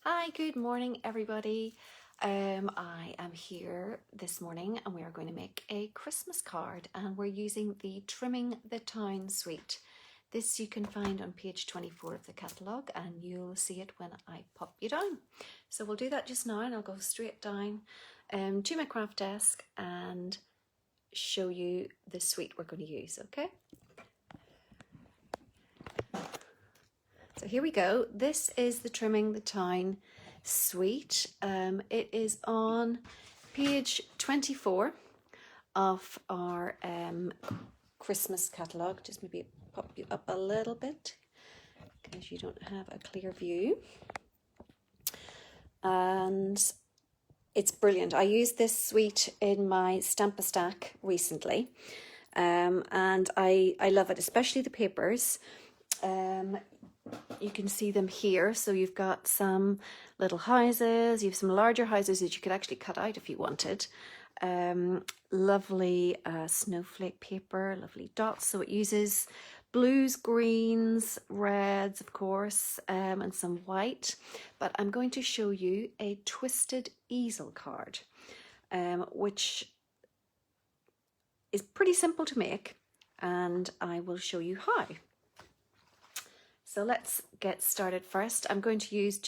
Hi, good morning everybody. I am here this morning and we are going to make a Christmas card and we're using the Trimming the Town suite. This you can find on page 24 of the catalogue and you'll see it when I pop you down. So we'll do that just now and I'll go straight down to my craft desk and show you the suite we're going to use, okay? So here we go. This is the Trimming the Town suite. It is on page 24 of our Christmas catalogue. Just maybe pop you up a little bit because you don't have a clear view. And it's brilliant. I used this suite in my Stamp-A-Stack recently. And I love it, especially the papers. You can see them here. So you've got some little houses, you have some larger houses that you could actually cut out if you wanted. Lovely snowflake paper, lovely dots. So it uses blues, greens, reds, of course, and some white. But I'm going to show you a twisted easel card, which is pretty simple to make, and I will show you how. So let's get started first. I'm going to use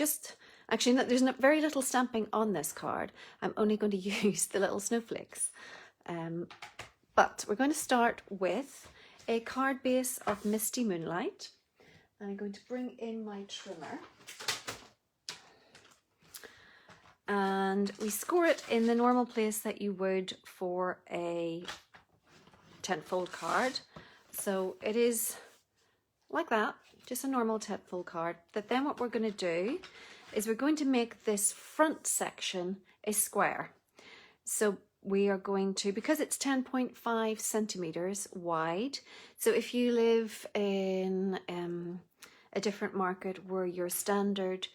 actually there's very little stamping on this card. I'm only going to use the little snowflakes. But we're going to start with a card base of Misty Moonlight. I'm going to bring in my trimmer. And we score it in the normal place that you would for a 10-fold card. So it is like that. Just a normal 10-fold card. But then what we're going to do is we're going to make this front section a square. So we are going to, because it's 10.5 centimeters wide, so if you live in a different market where your standard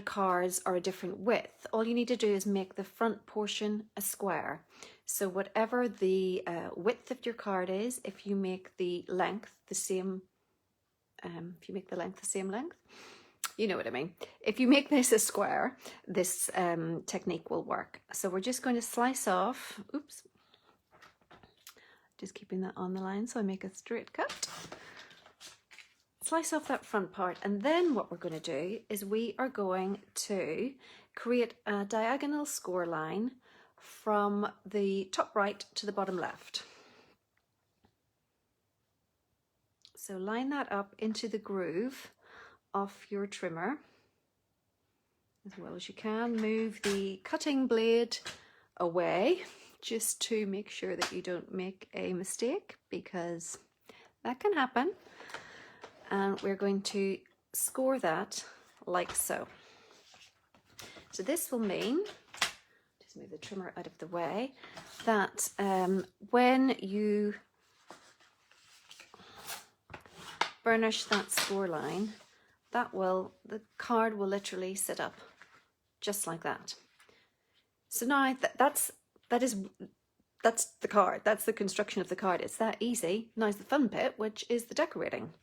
cards are a different width, all you need to do is make the front portion a square. So whatever the width of your card is, if you make the length the same, length, you know what I mean. If you make this a square, this technique will work. So we're just going to slice off, oops, just keeping that on the line so I make a straight cut. Slice off that front part, and then what we're going to do is we are going to create a diagonal score line from the top right to the bottom left. So line that up into the groove of your trimmer as well as you can. Move the cutting blade away just to make sure that you don't make a mistake, because that can happen. And we're going to score that like so. So this will mean, just move the trimmer out of the way, that when you burnish that score line, the card will literally sit up just like that. So now that's the card, that's the construction of the card. It's that easy. Now's the fun bit, which is the decorating.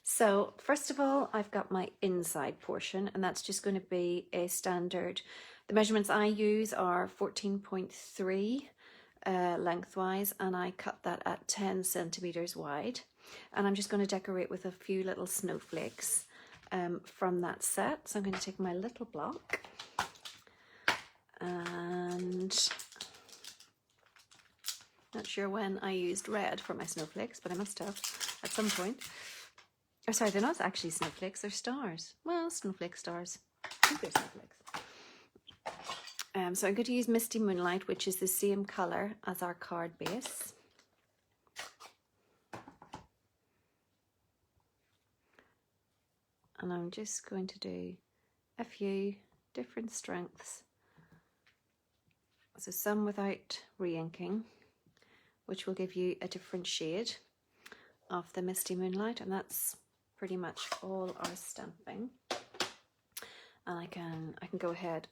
So first of all, I've got my inside portion, and that's just going to be a standard. The measurements I use are 14.3 lengthwise, and I cut that at 10 centimeters wide. And I'm just going to decorate with a few little snowflakes from that set. So I'm going to take my little block and not sure when I used red for my snowflakes, but I must have at some point. Oh, sorry, they're not actually snowflakes, they're stars. Well, snowflake stars. I think they're snowflakes. So I'm going to use Misty Moonlight, which is the same colour as our card base. And I'm just going to do a few different strengths. So some without re-inking, which will give you a different shade of the Misty Moonlight, and that's pretty much all our stamping. And I can go ahead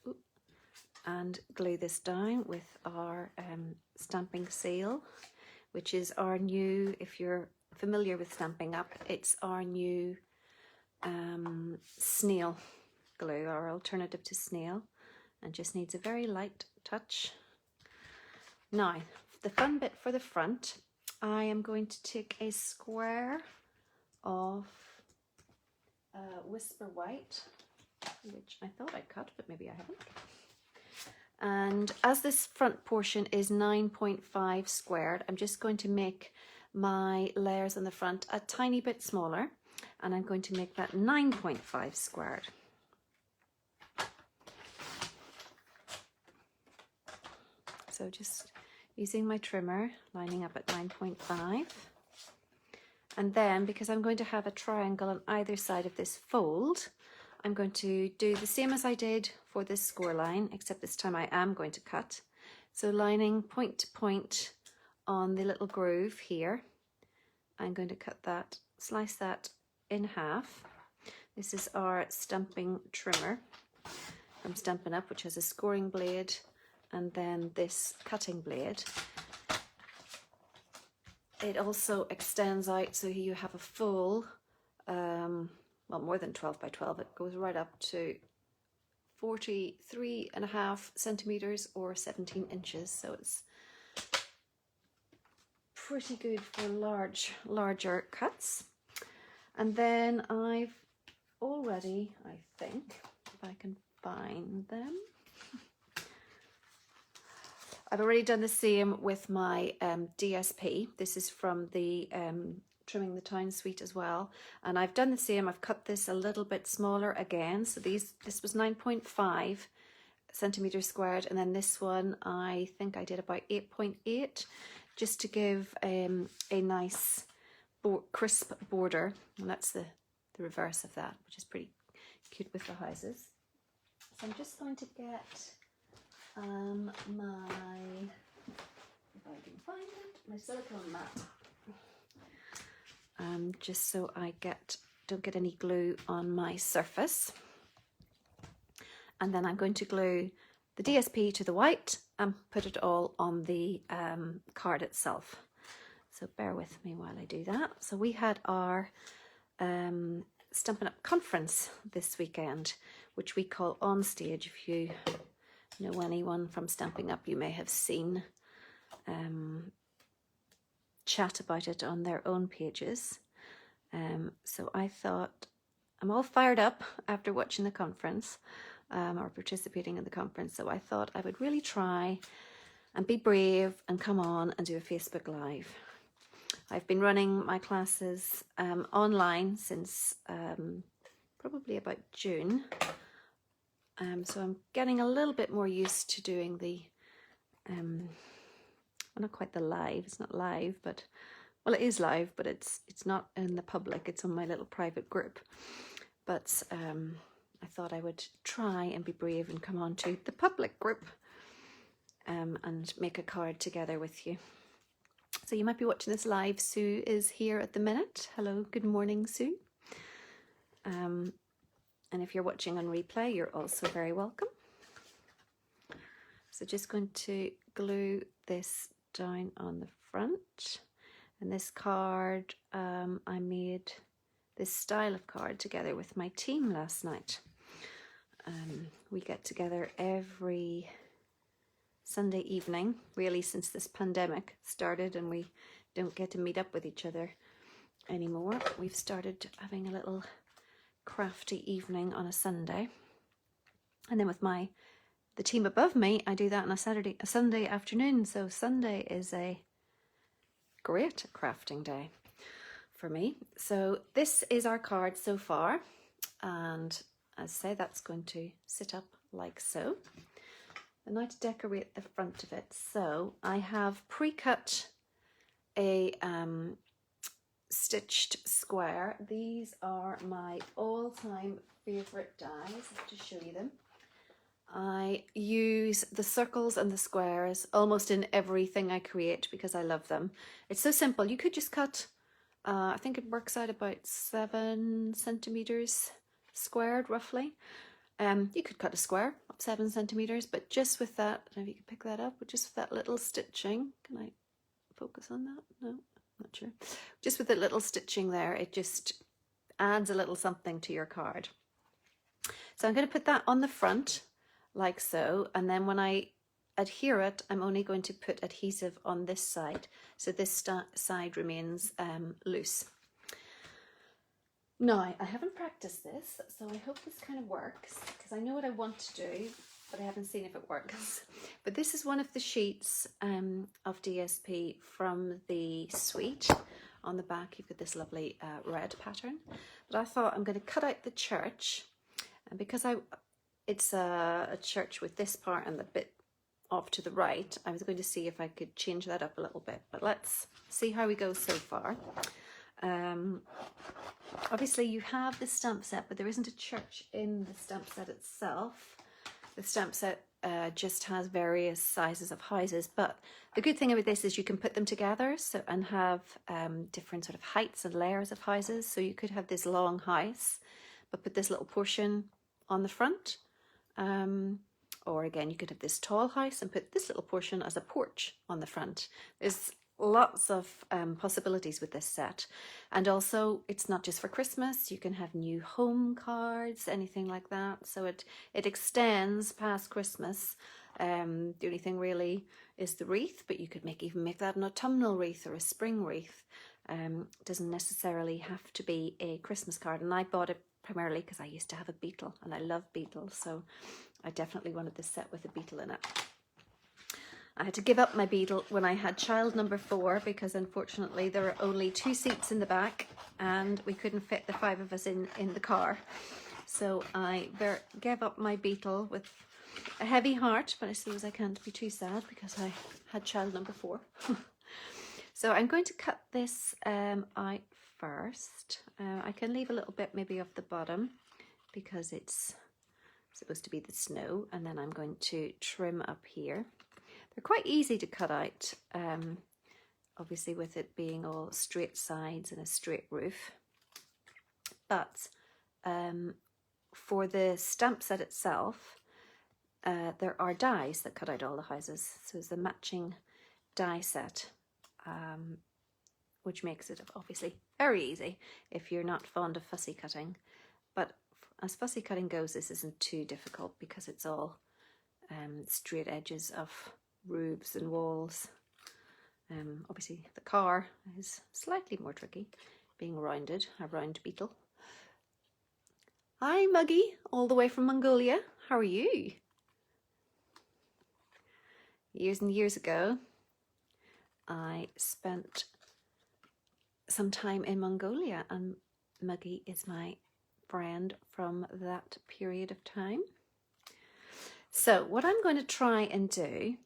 and glue this down with our stamping seal, which is our new, if you're familiar with Stampin' Up, it's our new snail glue, our alternative to snail, and just needs a very light touch. Now, the fun bit for the front, I am going to take a square of Whisper White, which I thought I cut, but maybe I haven't. And as this front portion is 9.5 squared, I'm just going to make my layers on the front a tiny bit smaller, and I'm going to make that 9.5 squared. So just using my trimmer, lining up at 9.5. And then, because I'm going to have a triangle on either side of this fold, I'm going to do the same as I did for this score line, except this time I am going to cut. So lining point to point on the little groove here, I'm going to cut that, slice that in half. This is our stamping trimmer from Stampin' Up, which has a scoring blade and then this cutting blade. It also extends out so you have a full, well, more than 12 by 12. It goes right up to 43.5 centimeters or 17 inches. So it's pretty good for larger cuts. And then I've already, I think, if I can find them, I've already done the same with my DSP. This is from the Trimming the Town suite as well. And I've done the same. I've cut this a little bit smaller again. So this was 9.5 centimeters squared. And then this one, I think I did about 8.8, just to give a nice crisp border. And that's the reverse of that, which is pretty cute with the houses. So I'm just going to get my, if I can find it, my silicone mat, just so I don't get any glue on my surface. And then I'm going to glue the DSP to the white and put it all on the card itself. So bear with me while I do that. So we had our Stampin' Up conference this weekend, which we call On Stage. If you know anyone from Stampin' Up, you may have seen chat about it on their own pages. So I thought, I'm all fired up after watching the conference or participating in the conference, so I thought I would really try and be brave and come on and do a Facebook Live. I've been running my classes online since probably about June. So I'm getting a little bit more used to doing the, well, not quite the live, it's not live, but, well, it is live, but it's not in the public, it's on my little private group. But I thought I would try and be brave and come on to the public group and make a card together with you. So you might be watching this live. Sue is here at the minute. Hello, good morning, Sue. And if you're watching on replay, you're also very welcome. So just going to glue this down on the front. And this card, I made this style of card together with my team last night. We get together every Sunday evening, really since this pandemic started and we don't get to meet up with each other anymore. We've started having a little crafty evening on a Sunday, and then with the team above me, I do that on a Sunday afternoon. So Sunday is a great crafting day for me. So this is our card so far, and as I say, that's going to sit up like so. And now to decorate the front of it. So I have pre-cut a stitched square. These are my all-time favorite dies. I have to show you them. I use the circles and the squares almost in everything I create because I love them. It's so simple. You could just cut, I think it works out about 7 centimeters squared roughly. You could cut a square of 7 centimeters, but just with that, I don't know if you can pick that up, but just with that little stitching, can I focus on that? No, not sure. Just with the little stitching there, it just adds a little something to your card. So I'm going to put that on the front like so, and then when I adhere it, I'm only going to put adhesive on this side, so this side remains loose. Now, I haven't practiced this, so I hope this kind of works, because I know what I want to do, but I haven't seen if it works. But this is one of the sheets of DSP from the suite. On the back, you've got this lovely red pattern. But I thought I'm going to cut out the church, and because it's a church with this part and the bit off to the right, I was going to see if I could change that up a little bit. But let's see how we go so far. Obviously you have the stamp set, but there isn't a church in the stamp set itself. The stamp set just has various sizes of houses, but the good thing about this is you can put them together and have different sort of heights and layers of houses. So you could have this long house, but put this little portion on the front. Or again, you could have this tall house and put this little portion as a porch on the front. There's lots of possibilities with this set. And also, it's not just for Christmas. You can have new home cards, anything like that. So it extends past Christmas. The only thing really is the wreath, but you could even make that an autumnal wreath or a spring wreath. It doesn't necessarily have to be a Christmas card. And I bought it primarily because I used to have a beetle, and I love beetles. So I definitely wanted this set with a beetle in it. I had to give up my beetle when I had child number 4 because unfortunately there were only 2 seats in the back and we couldn't fit the 5 of us in the car. So I gave up my beetle with a heavy heart, but I suppose I can't be too sad because I had child number 4. So I'm going to cut this out first. I can leave a little bit maybe off the bottom because it's supposed to be the snow, and then I'm going to trim up here. They're quite easy to cut out, obviously with it being all straight sides and a straight roof. But for the stamp set itself, there are dies that cut out all the houses. So it's a matching die set, which makes it obviously very easy if you're not fond of fussy cutting. But as fussy cutting goes, this isn't too difficult because it's all straight edges of roofs and walls. Obviously the car is slightly more tricky, being rounded, a round beetle. Hi Muggy, all the way from Mongolia. How are you? Years and years ago, I spent some time in Mongolia, and Muggy is my friend from that period of time. So what I'm going to try and do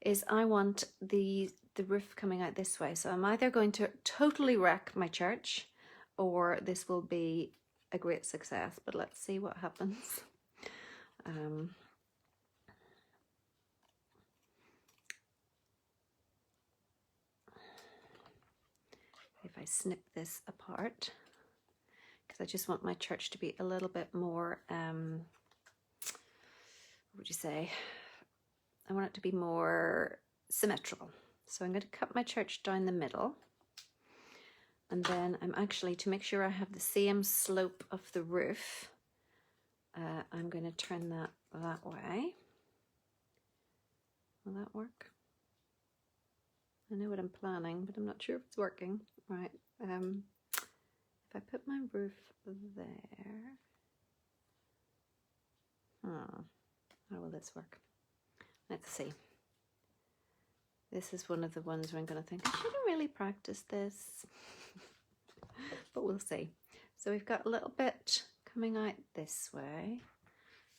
is I want the roof coming out this way. So I'm either going to totally wreck my church or this will be a great success, but let's see what happens. If I snip this apart, because I just want my church to be a little bit more, what would you say? I want it to be more symmetrical. So I'm going to cut my church down the middle. And then I'm actually, to make sure I have the same slope of the roof, I'm going to turn that way. Will that work? I know what I'm planning, but I'm not sure if it's working. Right. If I put my roof there, how will this work? Let's see. This is one of the ones where I'm going to think, I shouldn't really practice this, but we'll see. So we've got a little bit coming out this way,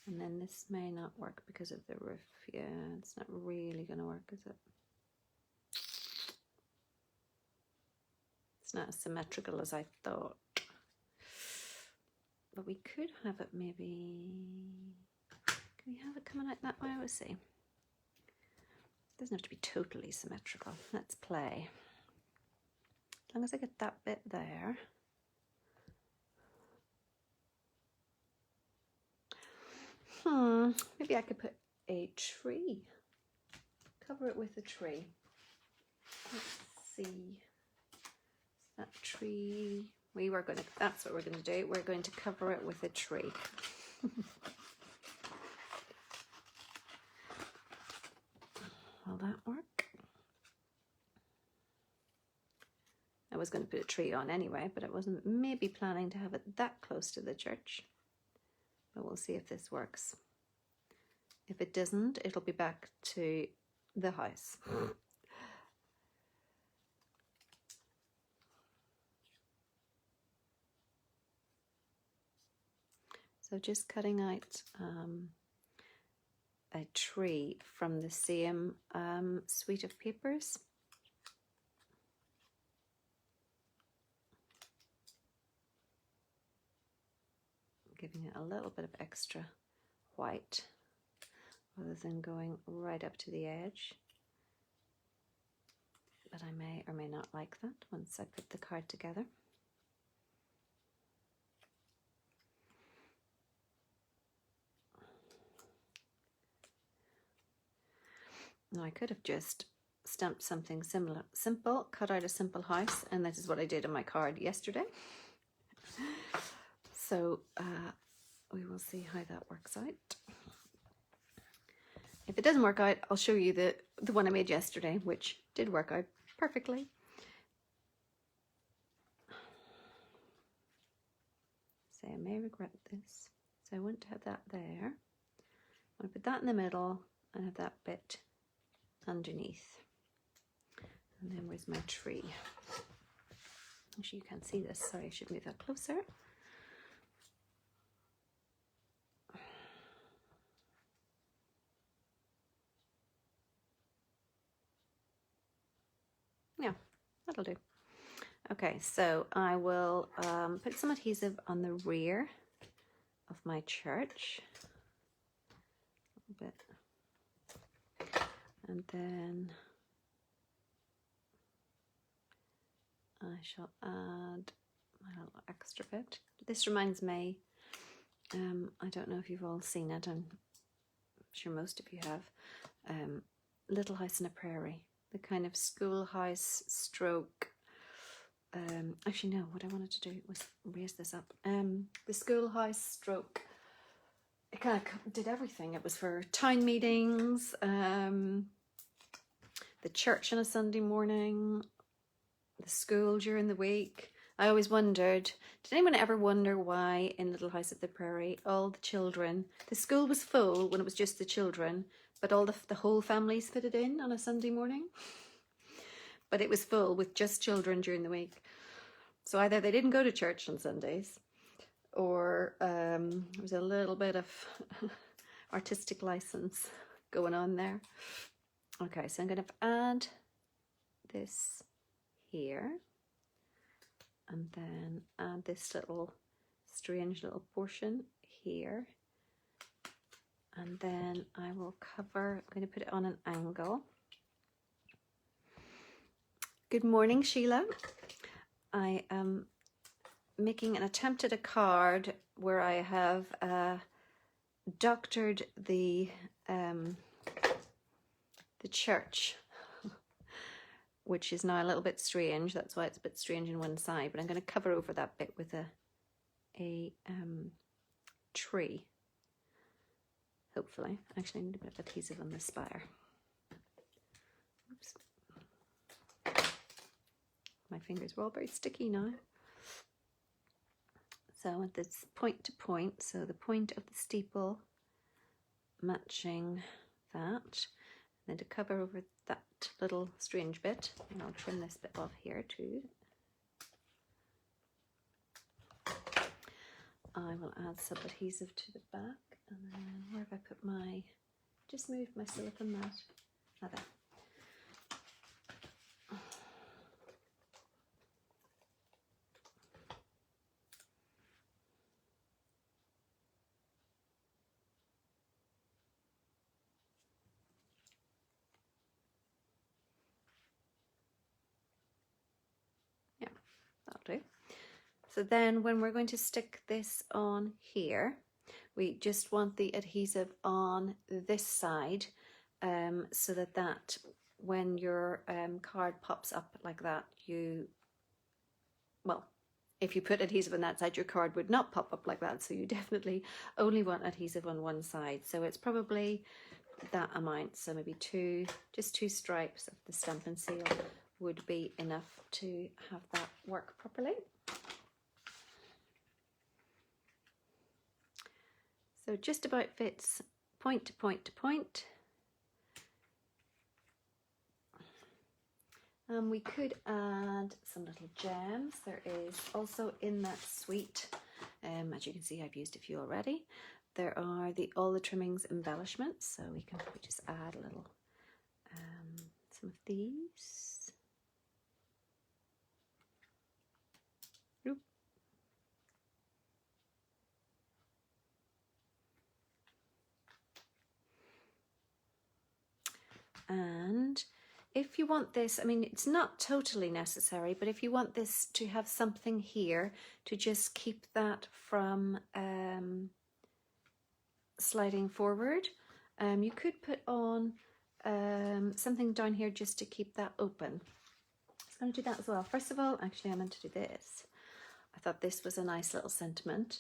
and then this may not work because of the roof. Yeah, it's not really going to work, is it? It's not as symmetrical as I thought. But we could have it maybe... Can we have it coming out that way? We'll see. It doesn't have to be totally symmetrical. Let's play. As long as I get that bit there. Maybe I could put a tree. Cover it with a tree. Let's see. That tree. That's what we're going to do. We're going to cover it with a tree. Will that work? I was going to put a tree on anyway, but I wasn't maybe planning to have it that close to the church. But we'll see if this works. If it doesn't, it'll be back to the house. So just cutting out a tree from the same suite of papers. Giving it a little bit of extra white rather than going right up to the edge. But I may or may not like that once I put the card together. Now I could have just stamped something simple, cut out a simple house, and this is what I did on my card yesterday. So we will see how that works out. If it doesn't work out, I'll show you the one I made yesterday, which did work out perfectly. So I may regret this. So I want to have that there. I want to put that in the middle and have that bit underneath. And then where's my tree? Actually, you can't see this. Sorry, I should move that closer. Yeah, that'll do. Okay, so I will put some adhesive on the rear of my church. A little bit. And then I shall add my little extra bit. This reminds me, I don't know if you've all seen it, I'm sure most of you have, Little House on a Prairie, the kind of schoolhouse stroke, actually no, what I wanted to do was raise this up, the schoolhouse stroke, it kind of did everything. It was for town meetings, the church on a Sunday morning, the school during the week. I always wondered, did anyone ever wonder why in Little House of the Prairie all the children, the school was full when it was just the children, but all the whole families fitted in on a Sunday morning? But it was full with just children during the week. So either they didn't go to church on Sundays, or there was a little bit of artistic license going on there. Okay, so I'm going to add this here, and then add this little strange little portion here, and then I will cover, I'm going to put it on an angle. Good morning, Sheila. I am making an attempt at a card where I have doctored the church, which is now a little bit strange. That's why it's a bit strange in one side, but I'm going to cover over that bit with a tree, hopefully. Actually, I need a bit of adhesive on the spire. Oops. My fingers are all very sticky now. So I want this point to point, so the point of the steeple matching that. Then to cover over that little strange bit, and I'll trim this bit off here too. I will add some adhesive to the back, and then where have I put my, just moved my silicone mat. Ah, there. That'll do. So then when we're going to stick this on here, we just want the adhesive on this side, so that when your card pops up like that, well, if you put adhesive on that side, your card would not pop up like that. So you definitely only want adhesive on one side. So it's probably that amount, so maybe just two stripes of the Stampin' Seal would be enough to have that work properly. So just about fits point to point to point. We could add some little gems. There is also in that suite, as you can see, I've used a few already. There are all the trimmings embellishments, so we can probably just add a little, some of these. Oop. And if you want this, I mean, it's not totally necessary, but if you want this to have something here to just keep that from sliding forward, you could put on something down here just to keep that open. I was going to do that as well. First of all, actually I meant to do this. I thought this was a nice little sentiment.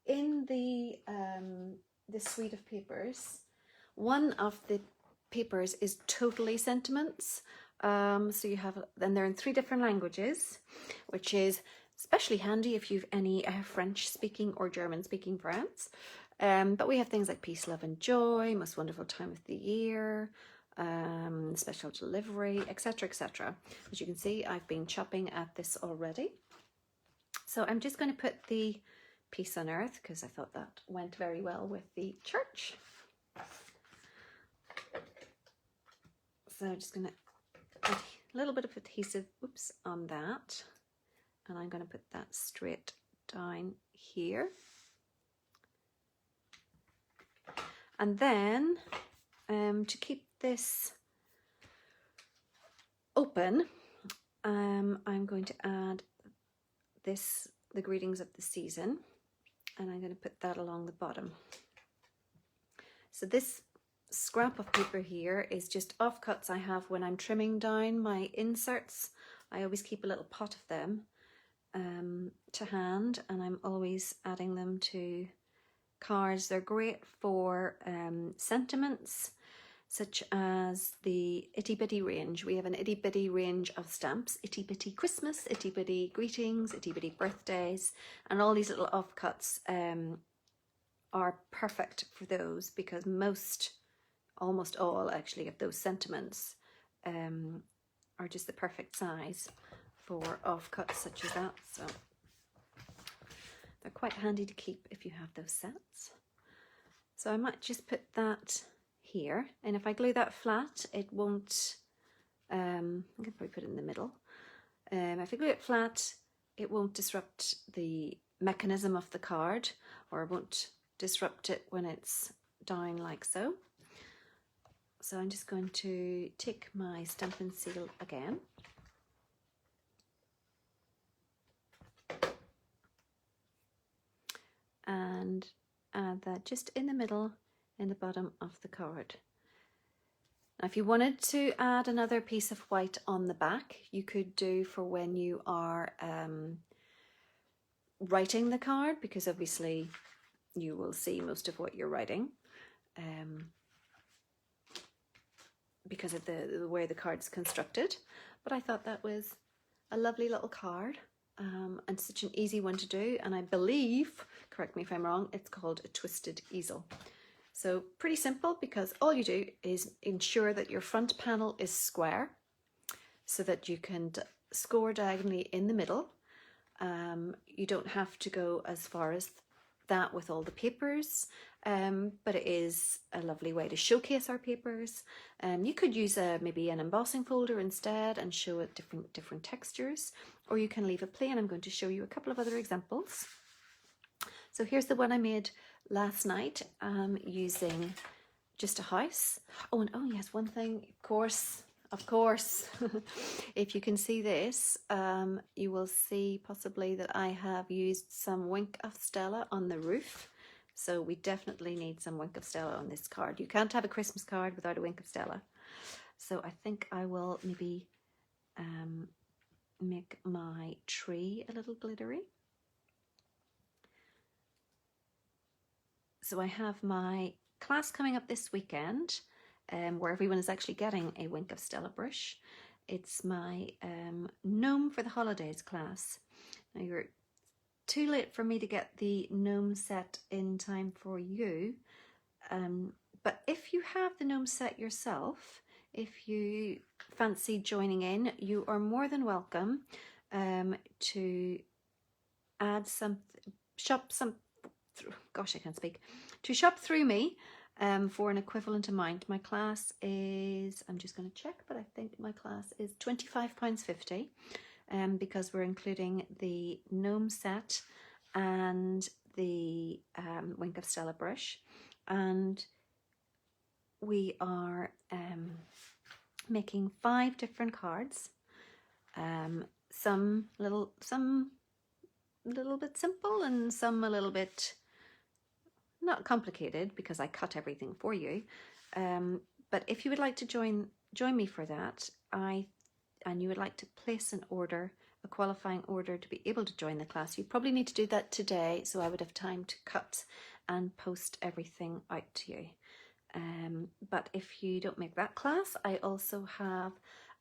In the suite of papers, one of the papers is totally sentiments. So you have, and they're in 3 different languages, which is especially handy if you've any French speaking or German speaking friends. But we have things like peace, love and joy, most wonderful time of the year, special delivery, etc, etc. As you can see, I've been chopping at this already. So I'm just going to put the peace on earth because I thought that went very well with the church. So I'm just going to add a little bit of adhesive, on that. And I'm going to put that straight down here. And then to keep this open, I'm going to add the greetings of the season, and I'm going to put that along the bottom. So this scrap of paper here is just offcuts I have when I'm trimming down my inserts. I always keep a little pot of them to hand, and I'm always adding them to cards. They're great for sentiments, such as the Itty Bitty range. We have an Itty Bitty range of stamps, Itty Bitty Christmas, Itty Bitty Greetings, Itty Bitty Birthdays, and all these little offcuts are perfect for those, because almost all actually of those sentiments are just the perfect size for offcuts such as that. So they're quite handy to keep if you have those sets. So I might just put that here, and if I glue that flat, it won't, I can probably put it in the middle. If I glue it flat, it won't disrupt the mechanism of the card, or it won't disrupt it when it's down like so. So I'm just going to take my Stampin' Seal again. And add that just in the middle, in the bottom of the card. Now, if you wanted to add another piece of white on the back, you could do for when you are writing the card, because obviously you will see most of what you're writing because of the way the card's constructed. But I thought that was a lovely little card. And such an easy one to do, and I believe, correct me if I'm wrong, it's called a twisted easel. So pretty simple, because all you do is ensure that your front panel is square so that you can score diagonally in the middle. You don't have to go as far as that with all the papers, but it is a lovely way to showcase our papers. You could use maybe an embossing folder instead and show it different textures, or you can leave it plain. I'm going to show you a couple of other examples. So here's the one I made last night using just a house. Oh, and oh yes, one thing, of course, if you can see this, you will see possibly that I have used some Wink of Stella on the roof. So we definitely need some Wink of Stella on this card. You can't have a Christmas card without a Wink of Stella. So I think I will maybe make my tree a little glittery. So I have my class coming up this weekend, where everyone is actually getting a Wink of Stella brush. It's my Gnome for the Holidays class. Now you're too late for me to get the gnome set in time for you, but if you have the gnome set yourself, if you fancy joining in, you are more than welcome to add some, shop through me for an equivalent amount. My class is, I'm just going to check, but I think my class is £25.50 because we're including the gnome set and the Wink of Stella brush, and we are making 5 different cards, some little bit simple and some a little bit not complicated because I cut everything for you, but if you would like to join me for that, and you would like to place an order, a qualifying order to be able to join the class, you probably need to do that today, so I would have time to cut and post everything out to you. But if you don't make that class, I also have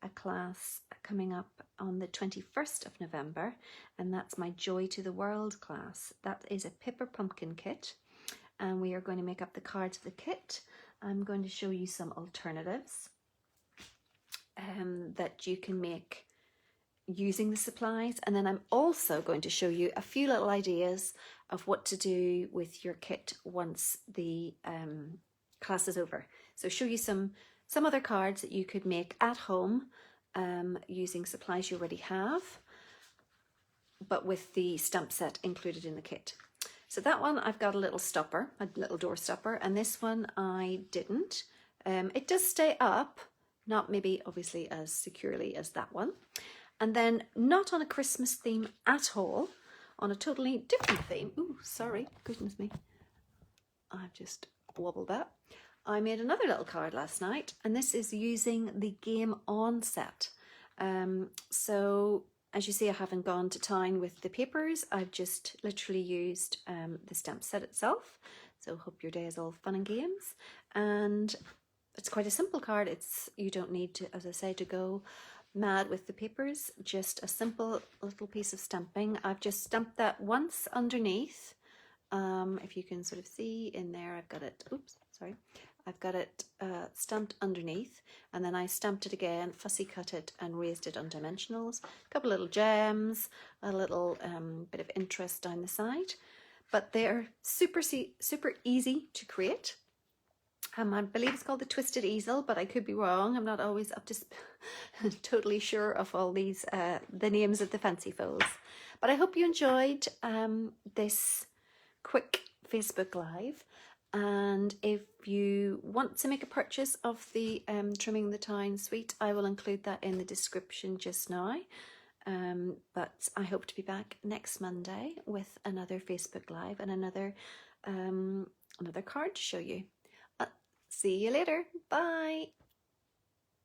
a class coming up on the 21st of November, and that's my Joy to the World class. That is a paper pumpkin kit, and we are going to make up the cards of the kit. I'm going to show you some alternatives that you can make using the supplies, and then I'm also going to show you a few little ideas of what to do with your kit once the class is over. So show you some other cards that you could make at home using supplies you already have, but with the stamp set included in the kit. So that one I've got a little stopper, a little door stopper, and this one I didn't. It does stay up, not maybe obviously as securely as that one. And then not on a Christmas theme at all, on a totally different theme. Ooh, sorry, goodness me. I've just wobbled that. I made another little card last night, and this is using the Game On set. So as you see, I haven't gone to town with the papers. I've just literally used the stamp set itself. So hope your day is all fun and games. And it's quite a simple card. You don't need to, as I say, to go mad with the papers. Just a simple little piece of stamping. I've just stamped that once underneath. If you can sort of see in there, I've got it, oops, sorry. I've got it stamped underneath, and then I stamped it again, fussy cut it and raised it on dimensionals. A couple little gems, a little bit of interest down the side, but they're super easy to create. I believe it's called the Twisted Easel, but I could be wrong. I'm not always up to totally sure of all these, the names of the fancy folds. But I hope you enjoyed this quick Facebook Live. And if you want to make a purchase of the Trimming the Town suite, I will include that in the description just now. But I hope to be back next Monday with another Facebook Live and another card to show you. See you later. Bye.